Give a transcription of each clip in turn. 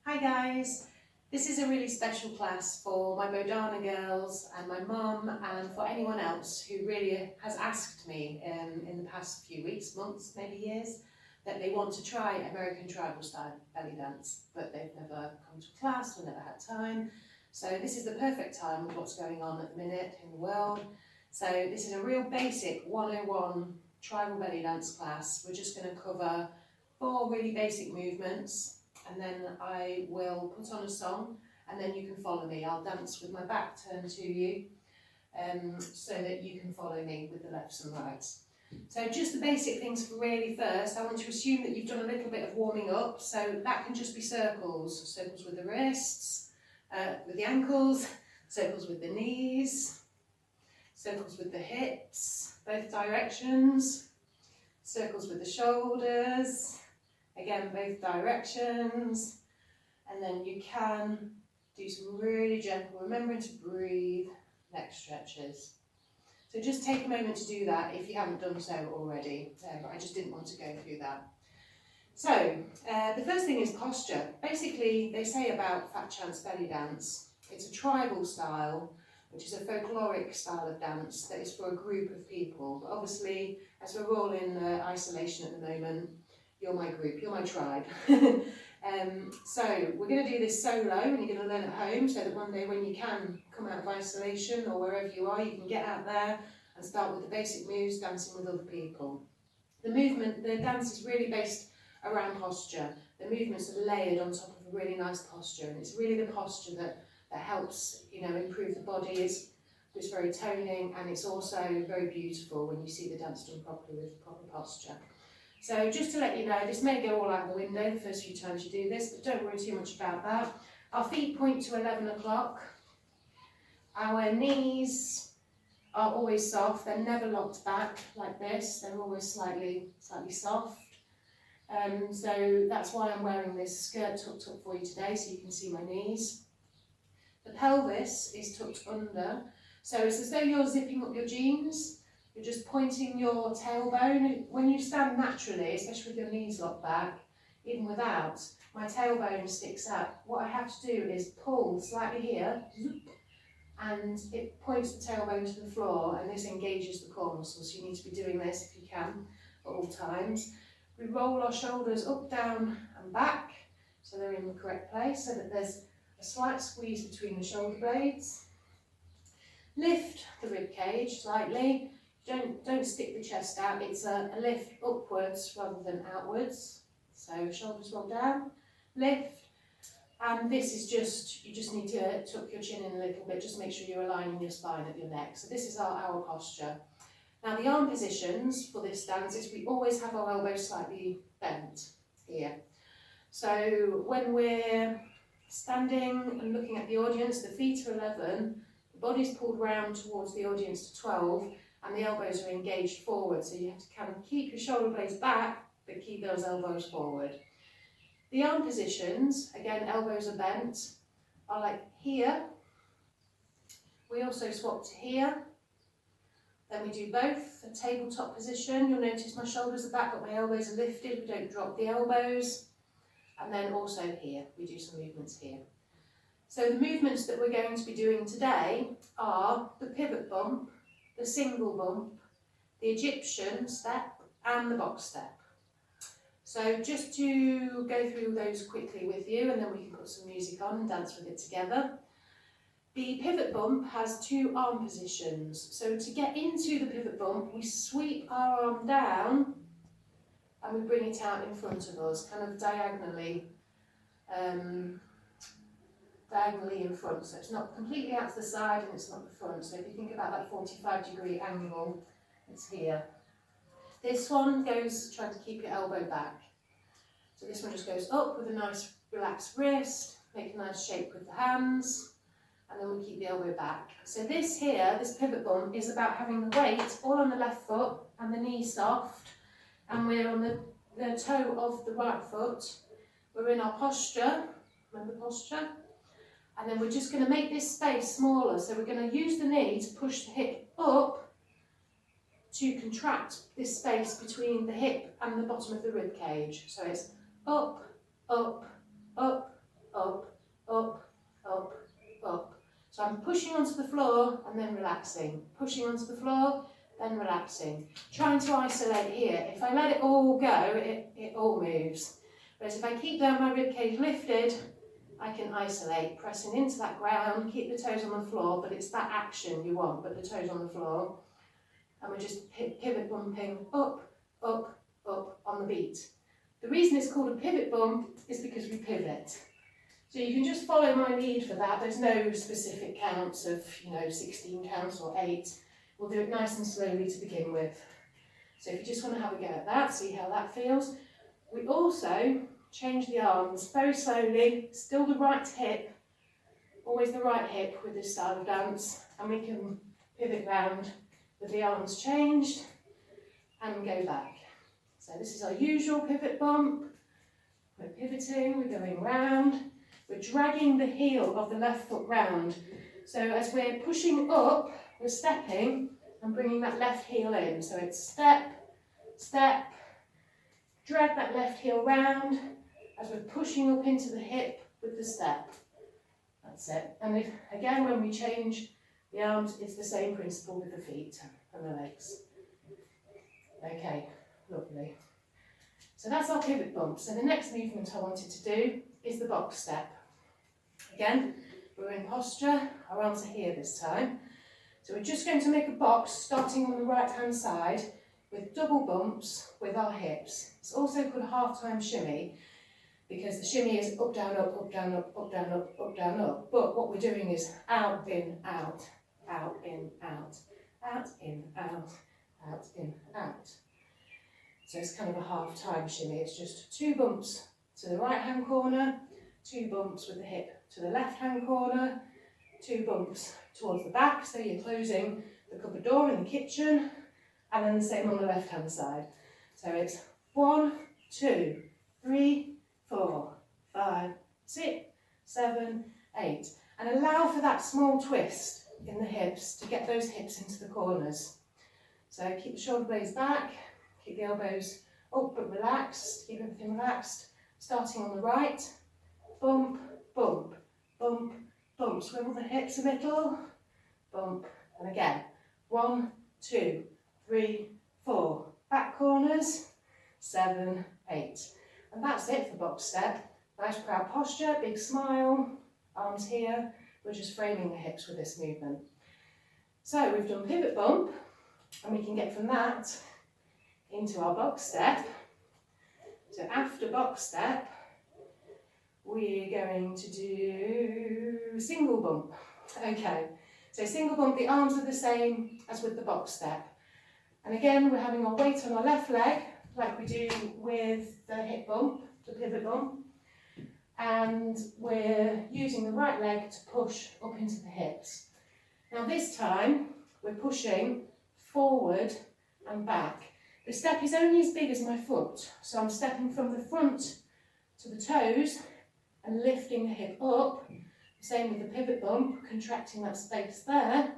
Hi guys, this is a really special class for my Bodhana girls and my mum and for anyone else who really has asked me in the past few weeks, months, maybe years, that they want to try American tribal style belly dance, but they've never come to a class or never had time. So this is the perfect time with what's going on at the minute in the world. So this is a real basic 101 tribal belly dance class. We're just going to cover 4 really basic movements, and then I will put on a song and then you can follow me. I'll dance with my back turned to you so that you can follow me with the lefts and rights. So just the basic things for really first, I want to assume that you've done a little bit of warming up, so that can just be circles. Circles with the wrists, with the ankles, circles with the knees, circles with the hips, both directions, circles with the shoulders, again both directions, and then you can do some really gentle, remembering to breathe, neck stretches. So just take a moment to do that if you haven't done so already, but I just didn't want to go through that. So the first thing is posture. Basically they say about Fat Chance belly dance, it's a tribal style, which is a folkloric style of dance that is for a group of people. But obviously, as we're all in isolation at the moment, you're my group, you're my tribe. So we're going to do this solo and you're going to learn at home so that one day when you can come out of isolation or wherever you are, you can get out there and start with the basic moves, dancing with other people. The dance is really based around posture. The movements are layered on top of a really nice posture, and it's really the posture that helps, improve the body. It's very toning, and it's also very beautiful when you see the dance done properly with proper posture. So just to let you know, this may go all out the window the first few times you do this, but don't worry too much about that. Our feet point to 11 o'clock. Our knees are always soft. They're never locked back like this. They're always slightly soft. So that's why I'm wearing this skirt tucked up for you today, so you can see my knees. The pelvis is tucked under, so it's as though you're zipping up your jeans. You're just pointing your tailbone. When you stand naturally, especially with your knees locked back, even without, my tailbone sticks out. What I have to do is pull slightly here, and it points the tailbone to the floor, and this engages the core muscles. So you need to be doing this if you can at all times. We roll our shoulders up, down and back, so they're in the correct place, so that there's a slight squeeze between the shoulder blades. Lift the rib cage slightly. Don't stick the chest out. It's a lift upwards rather than outwards. So shoulders roll down, lift, and this is you just need to tuck your chin in a little bit. Just make sure you're aligning your spine at your neck. So this is our posture. Now the arm positions for this dance is we always have our elbows slightly bent here. So when we're standing and looking at the audience, the feet are 11, the body's pulled round towards the audience to 12, and the elbows are engaged forward. So you have to kind of keep your shoulder blades back, but keep those elbows forward. The arm positions, again, elbows are bent, are like here. We also swap to here. Then we do both, a tabletop position. You'll notice my shoulders are back, but my elbows are lifted. We don't drop the elbows. And then also here, we do some movements here. So the movements that we're going to be doing today are the pivot bump, the single bump, the Egyptian step, and the box step. So just to go through those quickly with you, and then we can put some music on and dance with it together. The pivot bump has 2 arm positions. So to get into the pivot bump, we sweep our arm down and we bring it out in front of us, kind of diagonally in front. So it's not completely out to the side and it's not the front. So if you think about that 45-degree angle, it's here. This one goes trying to keep your elbow back. So this one just goes up with a nice relaxed wrist, make a nice shape with the hands, and then we keep the elbow back. So this pivot bump, is about having the weight all on the left foot and the knee soft, and we're on the toe of the right foot. We're in our posture, remember posture? And then we're just going to make this space smaller. So we're going to use the knee to push the hip up to contract this space between the hip and the bottom of the rib cage. So it's up, up, up, up, pushing onto the floor and then relaxing, pushing onto the floor, then relaxing. Trying to isolate here. If I let it all go, it all moves. Whereas if I keep down my ribcage lifted, I can isolate, pressing into that ground, keep the toes on the floor, but it's that action you want, but the toes on the floor. And we're just pivot bumping up, up, up on the beat. The reason it's called a pivot bump is because we pivot. So you can just follow my lead for that. There's no specific counts of, 16 counts or 8. We'll do it nice and slowly to begin with. So if you just want to have a go at that, see how that feels. We also change the arms very slowly, still the right hip, always the right hip with this style of dance, and we can pivot round with the arms changed and go back. So this is our usual pivot bump. We're pivoting, we're going round, we're dragging the heel of the left foot round. So as we're pushing up, we're stepping and bringing that left heel in. So it's step, step, drag that left heel round as we're pushing up into the hip with the step. That's it. And again, when we change the arms, it's the same principle with the feet and the legs. Okay, lovely. So that's our pivot bump. So the next movement I wanted to do is the box step. Again, we're in posture, our arms are here this time. So we're just going to make a box starting on the right hand side with double bumps with our hips. It's also called a half-time shimmy because the shimmy is up, down, up, up, down, up, up, down, up, up, down, up. But what we're doing is out, in, out, out, in, out, out, in, out, out, in, out. So it's kind of a half-time shimmy. It's just 2 bumps to the right-hand corner, 2 bumps with the hip to the left-hand corner, 2 bumps towards the back, so you're closing the cupboard door in the kitchen, and then the same on the left-hand side. So it's 1, 2, 3, 4, 5, 6, 7, 8. And allow for that small twist in the hips to get those hips into the corners. So keep the shoulder blades back, keep the elbows up but relaxed, keep everything relaxed. Starting on the right, bump, bump, bump, bump. Swivel the hips a little, bump, and again. 1, 2, 3, 4. Back corners, 7, 8. And that's it for box step. Nice proud posture, big smile, arms here. We're just framing the hips with this movement. So we've done pivot bump, and we can get from that into our box step. So after box step, we're going to do single bump. Okay, so single bump, the arms are the same as with the box step. And again, we're having our weight on our left leg, like we do with the hip bump, the pivot bump. And we're using the right leg to push up into the hips. Now this time, we're pushing forward and back. The step is only as big as my foot, so I'm stepping from the front to the toes and lifting the hip up. Same with the pivot bump, contracting that space there.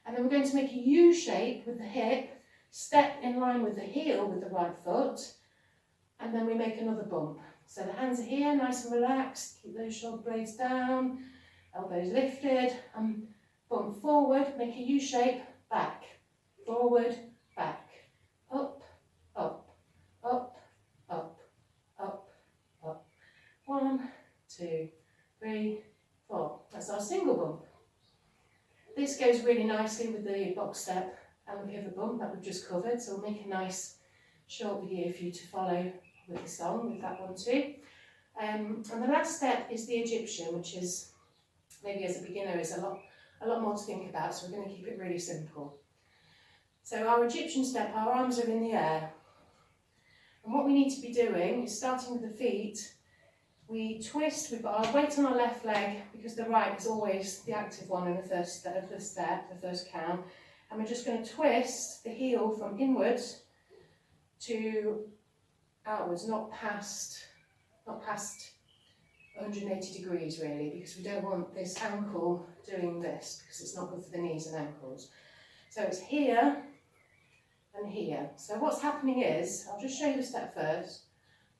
And then we're going to make a U shape with the hip, step in line with the heel with the right foot, and then we make another bump. So the hands are here, nice and relaxed, keep those shoulder blades down, elbows lifted, and bump forward, make a U shape, back, forward, back, up, up, up, up, up, up. 1, 2, 3, 4. That's our single bump. This goes really nicely with the box step and the pivot bump that we've just covered, so we'll make a nice short video for you to follow with the song, with that one too. And the last step is the Egyptian, which is, maybe as a beginner, is a lot more to think about, so we're going to keep it really simple. So our Egyptian step, our arms are in the air. And what we need to be doing is starting with the feet. We twist, we've got our weight on our left leg, because the right is always the active one in the first step, the first count. And we're just going to twist the heel from inwards to outwards, not past 180 degrees really, because we don't want this ankle doing this, because it's not good for the knees and ankles. So it's here and here. So what's happening is, I'll just show you the step first.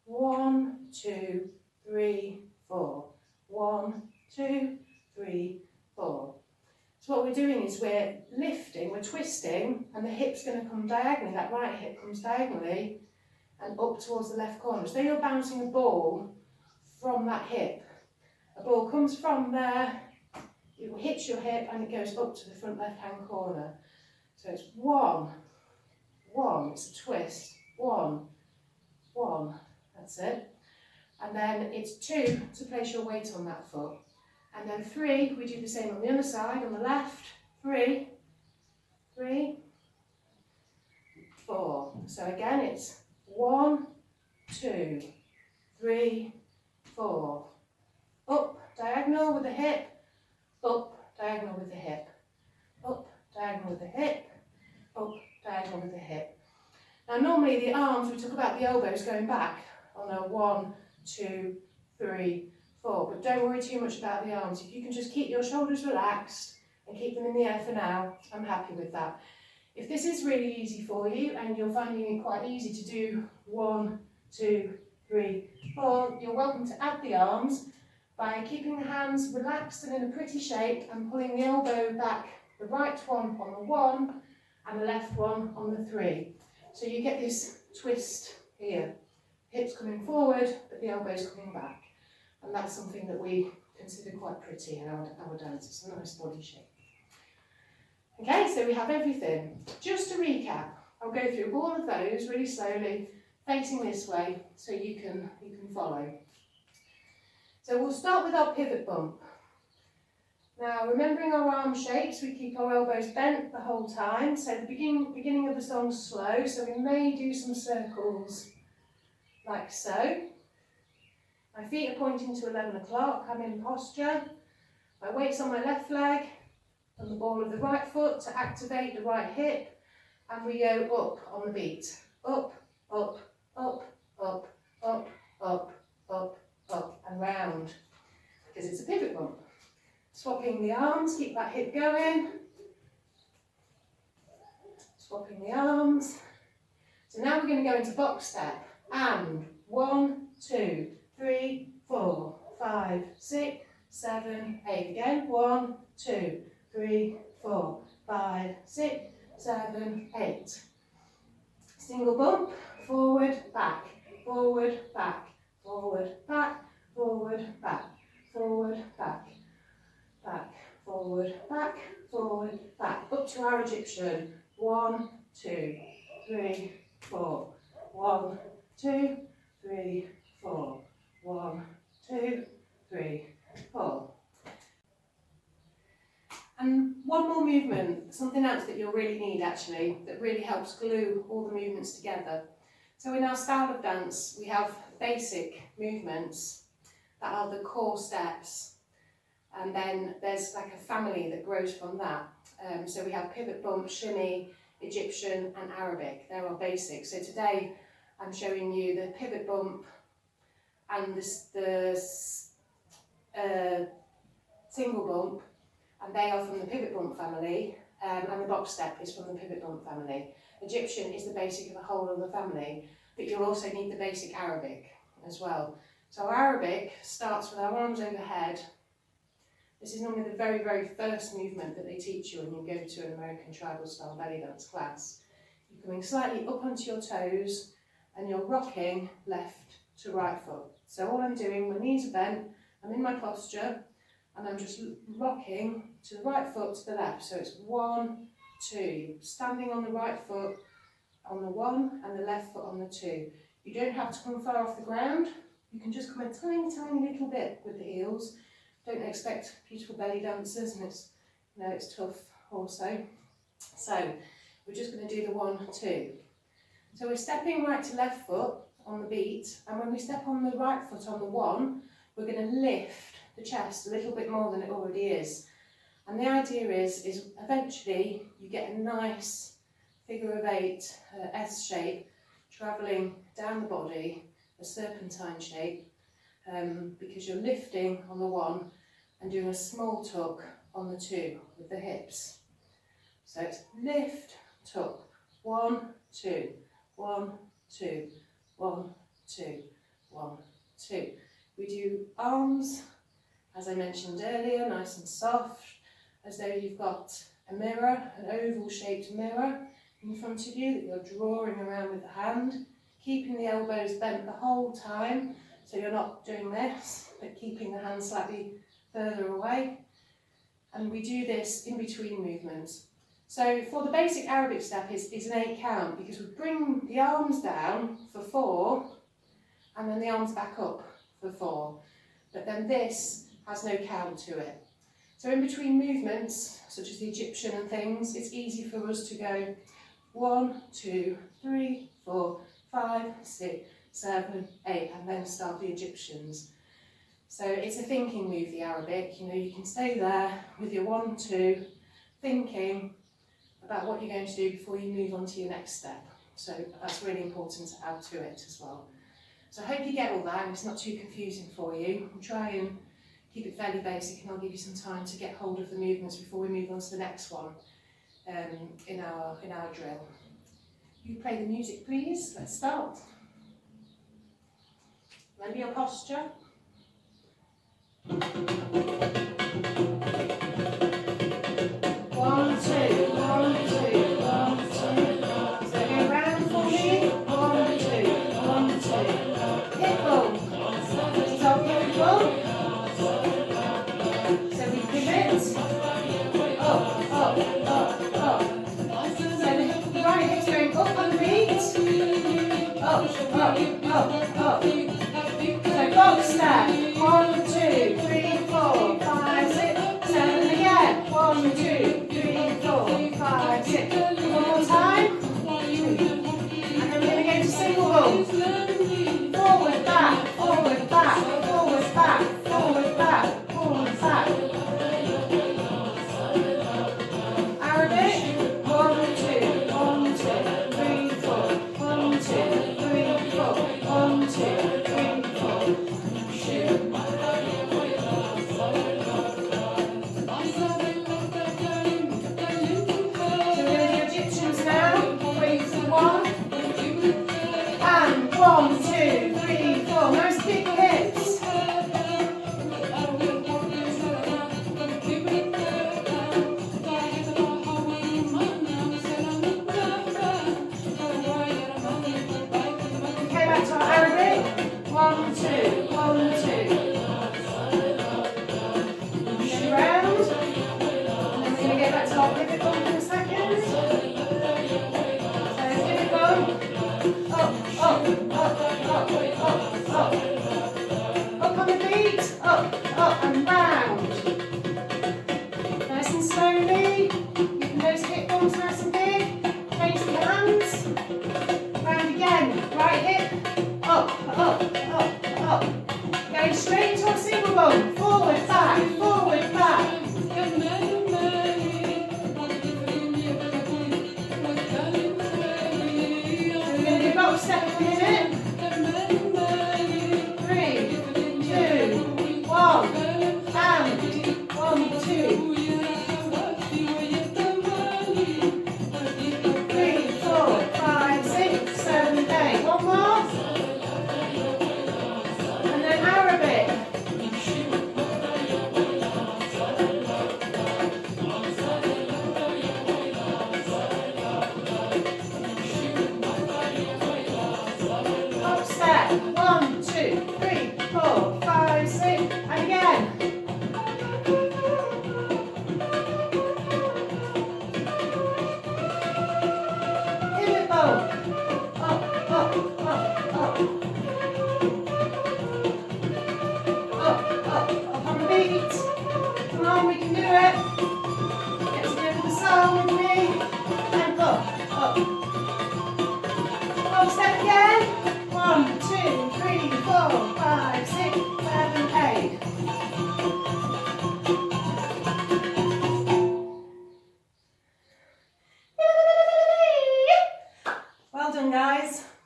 1, 2, 3, 4. 1, 2, 3, 4. So what we're doing is we're lifting, we're twisting, and the hip's going to come diagonally, that right hip comes diagonally and up towards the left corner. So you're bouncing a ball from that hip. A ball comes from there, it hits your hip and it goes up to the front left-hand corner. So it's 1, 1, it's a twist, 1, 1, that's it. And then it's 2 to place your weight on that foot. And then 3, we do the same on the other side, on the left, 3, 3, 4. So again it's 1, 2, 3, 4. Up, diagonal with the hip, up, diagonal with the hip, up, diagonal with the hip, up, diagonal with the hip. Now normally the arms, we talk about the elbows going back on a 1, 2, 3, 4, but don't worry too much about the arms. If you can just keep your shoulders relaxed and keep them in the air for now, I'm happy with that. If this is really easy for you and you're finding it quite easy to do 1, 2, 3, 4, you're welcome to add the arms by keeping the hands relaxed and in a pretty shape and pulling the elbow back, the right one on the 1 and the left one on the 3. So you get this twist here. Hips coming forward, but the elbows coming back. And that's something that we consider quite pretty in our dance. It's a nice body shape. Okay, so we have everything. Just to recap, I'll go through all of those really slowly, facing this way, so you can follow. So we'll start with our pivot bump. Now, remembering our arm shapes, we keep our elbows bent the whole time. So the beginning of the song's slow, so we may do some circles like so. My feet are pointing to 11 o'clock, I'm in posture. My weight's on my left leg, and the ball of the right foot to activate the right hip, and we go up on the beat. Up, up, up, up, up, up, up, up, and round, because it's a pivot bump. Swapping the arms, keep that hip going. Swapping the arms. So now we're going to go into box step, and 1, 2, 3, 4, 5, 6, 7, 8. Again, 1, 2, 3, 4, 5, 6, 7, 8. Single bump, forward, back, forward, back, forward, back, forward, back, forward, back, back, forward, back, forward, back. Up to our Egyptian. 1, 2, 3, 4. 1, 2, 3, 4. 1, 2, 3, 4. And one more movement, something else that you'll really need actually, that really helps glue all the movements together. So in our style of dance, we have basic movements that are the core steps. And then there's like a family that grows from that. So we have pivot bump, shimmy, Egyptian and Arabic. They're our basics. So today I'm showing you the pivot bump and the single bump, and they are from the pivot bump family, and the box step is from the pivot bump family. Egyptian is the basic of the whole of the family, but you'll also need the basic Arabic as well. So our Arabic starts with our arms overhead. This is normally the very, very first movement that they teach you when you go to an American tribal style belly dance class. You're coming slightly up onto your toes and you're rocking left to right foot. So all I'm doing, my knees are bent, I'm in my posture, and I'm just rocking to the right foot to the left. So it's 1, 2, standing on the right foot on the 1 and the left foot on the 2. You don't have to come far off the ground. You can just come a tiny, tiny little bit with the heels. Don't expect beautiful belly dancers, and it's tough also. So we're just going to do the 1, 2. So we're stepping right to left foot on the beat, and when we step on the right foot on the 1, we're going to lift the chest a little bit more than it already is. And the idea is eventually you get a nice figure of 8, S shape, travelling down the body, a serpentine shape, because you're lifting on the 1 and doing a small tuck on the 2 with the hips. So it's lift, tuck, 1, 2, 1, 2, 1, 2, 1, 2. We do arms, as I mentioned earlier, nice and soft, as though you've got a mirror, an oval shaped mirror in front of you that you're drawing around with the hand, keeping the elbows bent the whole time, so you're not doing this, but keeping the hand slightly further away. And we do this in between movements. So for the basic Arabic step is an 8 count, because we bring the arms down for 4 and then the arms back up for 4. But then this has no count to it. So in between movements, such as the Egyptian and things, it's easy for us to go 1, 2, 3, 4, 5, 6, 7, 8, and then start the Egyptians. So it's a thinking move, the Arabic. You know, you can stay there with your 1, 2, thinking about what you're going to do before you move on to your next step. So that's really important to add to it as well. So I hope you get all that and it's not too confusing for you. I'll try and keep it fairly basic, and I'll give you some time to get hold of the movements before we move on to the next one in our drill. You play the music, please. Let's start. Remember your posture. 1, 2, 1, 2, 1, 2. So go round for me. 1, 2, 1, 2. Hip ball. Stop hip ball. So we pivot. Up, up, up, up. So the right hip's going up on the beat. Up, up, up, up. So box step. 1, 2, 3, 4, 5, 6, 7 again. 1, 2, 3, 4, 5, 6. One more time. And then we're going to go to single ball. Forward, back, forward, back, forward, back, forward, back, forward, back. Arabic. 1, 2, 1, 2, 3, 4. 1, 2, 3, 4. 1, 2, 3, 4.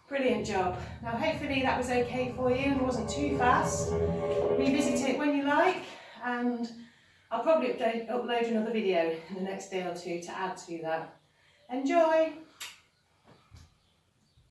Brilliant job. Now hopefully that was okay for you and wasn't too fast. Revisit it when you like, and I'll probably upload another video in the next day or two to add to that. Enjoy!